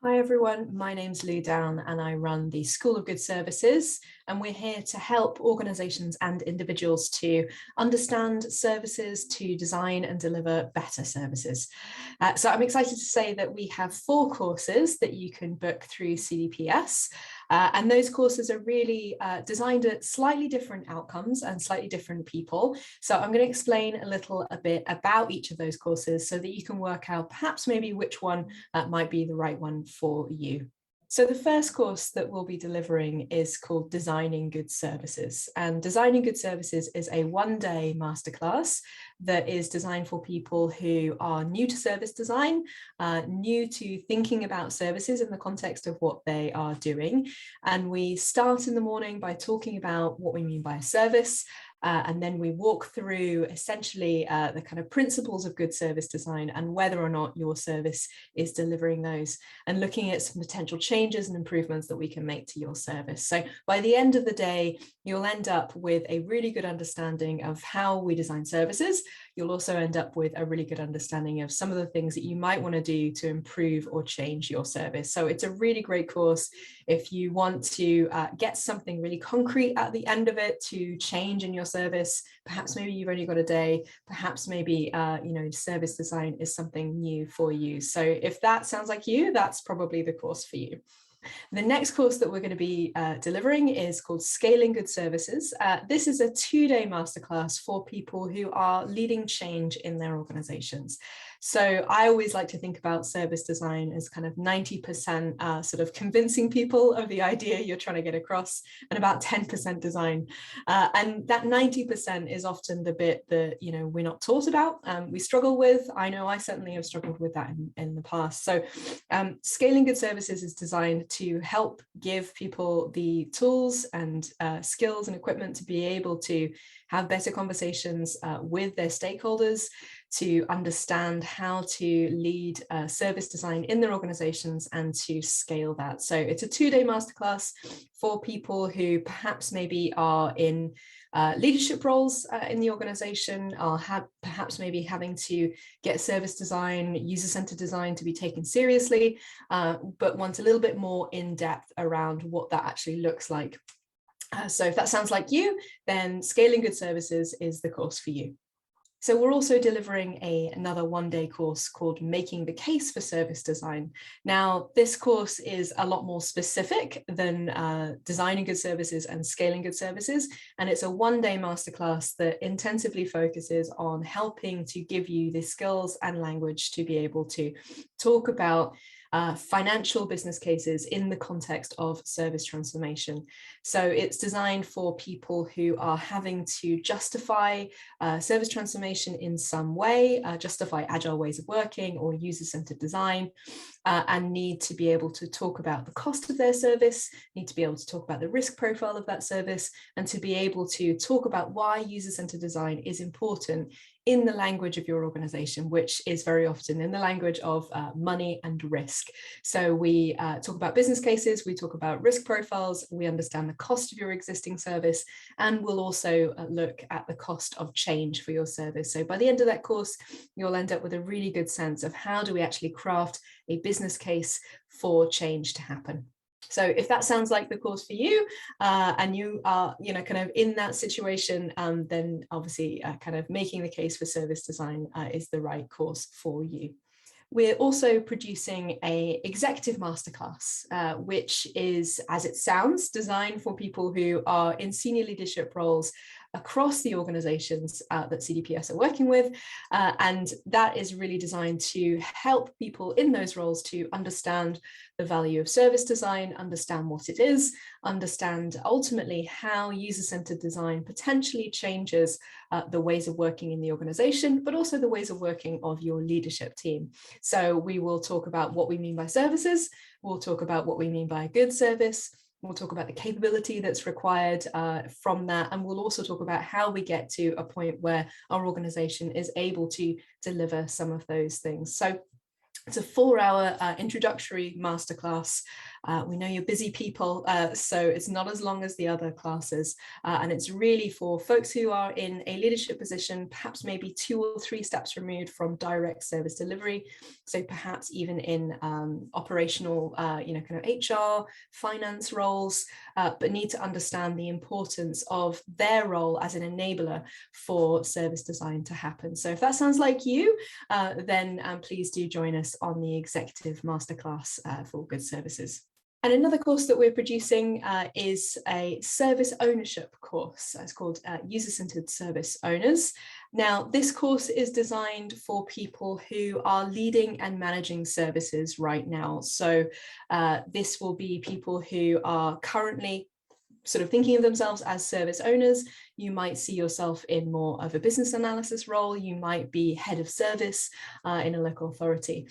Hi everyone, my name's Lou Down and I run the School of Good Services, and we're here to help organisations and individuals to understand services, to design and deliver better services. So I'm excited to say that we have 4 courses that you can book through CDPS. And those courses are really designed at slightly different outcomes and slightly different people. So I'm going to explain a bit about each of those courses so that you can work out perhaps maybe which one might be the right one for you. So the first course that we'll be delivering is called Designing Good Services. And Designing Good Services is a one-day masterclass that is designed for people who are new to service design, new to thinking about services in the context of what they are doing. And we start in the morning by talking about what we mean by a service, and then we walk through essentially the kind of principles of good service design and whether or not your service is delivering those, and looking at some potential changes and improvements that we can make to your service. So by the end of the day, you'll end up with a really good understanding of how we design services. You'll also end up with a really good understanding of some of the things that you might want to do to improve or change your service. So it's a really great course if you want to get something really concrete at the end of it to change in your service. Perhaps maybe you've only got a day, perhaps maybe service design is something new for you. So if that sounds like you, that's probably the course for you. The next course that we're going to be delivering is called Scaling Good Services. This is a 2-day masterclass for people who are leading change in their organizations. So I always like to think about service design as kind of 90% sort of convincing people of the idea you're trying to get across, and about 10% design. And that 90% is often the bit that, we're not taught about, we struggle with. I know I certainly have struggled with that in the past. So Scaling Good Services is designed to help give people the tools and skills and equipment to be able to have better conversations with their stakeholders, to understand how to lead service design in their organizations and to scale that. So it's a 2-day masterclass for people who perhaps maybe are in leadership roles in the organization, are perhaps maybe having to get service design, user-centered design to be taken seriously, but want a little bit more in depth around what that actually looks like. So if that sounds like you, then Scaling Good Services is the course for you. So we're also delivering another 1-day course called Making the Case for Service Design. Now, this course is a lot more specific than Designing Good Services and Scaling Good Services, and it's a 1-day masterclass that intensively focuses on helping to give you the skills and language to be able to talk about financial business cases in the context of service transformation. So it's designed for people who are having to justify service transformation in some way, justify agile ways of working or user-centered design, and need to be able to talk about the cost of their service, need to be able to talk about the risk profile of that service, and to be able to talk about why user-centered design is important in the language of your organization, which is very often in the language of money and risk. So we talk about business cases, we talk about risk profiles, we understand the cost of your existing service, and we'll also look at the cost of change for your service. So by the end of that course, you'll end up with a really good sense of how do we actually craft a business case for change to happen. So if that sounds like the course for you, and you are, kind of in that situation, then obviously kind of Making the Case for Service Design is the right course for you. We're also producing an executive masterclass, which is, as it sounds, designed for people who are in senior leadership roles across the organizations that CDPS are working with. And that is really designed to help people in those roles to understand the value of service design, understand what it is, understand ultimately how user-centered design potentially changes the ways of working in the organization, but also the ways of working of your leadership team. So we will talk about what we mean by services, we'll talk about what we mean by a good service, we'll talk about the capability that's required from that, and we'll also talk about how we get to a point where our organization is able to deliver some of those things. So It's a 4-hour introductory masterclass. We know you're busy people, so it's not as long as the other classes. And it's really for folks who are in a leadership position, perhaps maybe 2 or 3 steps removed from direct service delivery. So perhaps even in operational, kind of HR, finance roles, but need to understand the importance of their role as an enabler for service design to happen. So if that sounds like you, then please do join us on the Executive Masterclass for Good Services. And another course that we're producing is a service ownership course. It's called User-Centered Service Owners. Now, this course is designed for people who are leading and managing services right now. So this will be people who are currently sort of thinking of themselves as service owners. You might see yourself in more of a business analysis role. You might be head of service in a local authority.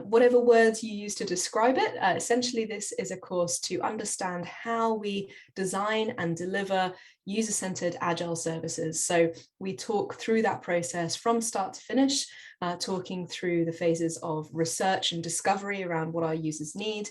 Whatever words you use to describe it, essentially this is a course to understand how we design and deliver user-centered agile services. So we talk through that process from start to finish, talking through the phases of research and discovery around what our users need,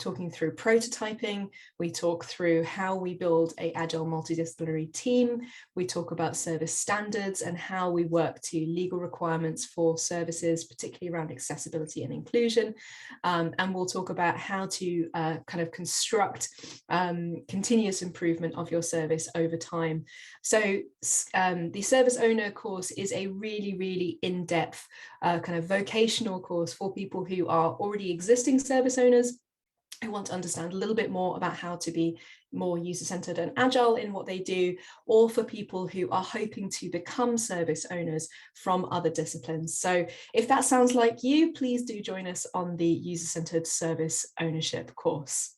talking through prototyping. We talk through how we build an agile multidisciplinary team. We talk about service standards and how we work to legal requirements for services, particularly around accessibility and inclusion. And we'll talk about how to kind of construct continuous improvement of your service over time. So the service owner course is a really, really in-depth kind of vocational course for people who are already existing service owners, who want to understand a little bit more about how to be more user-centered and agile in what they do, or for people who are hoping to become service owners from other disciplines. So if that sounds like you, please do join us on the User-Centered Service Ownership course.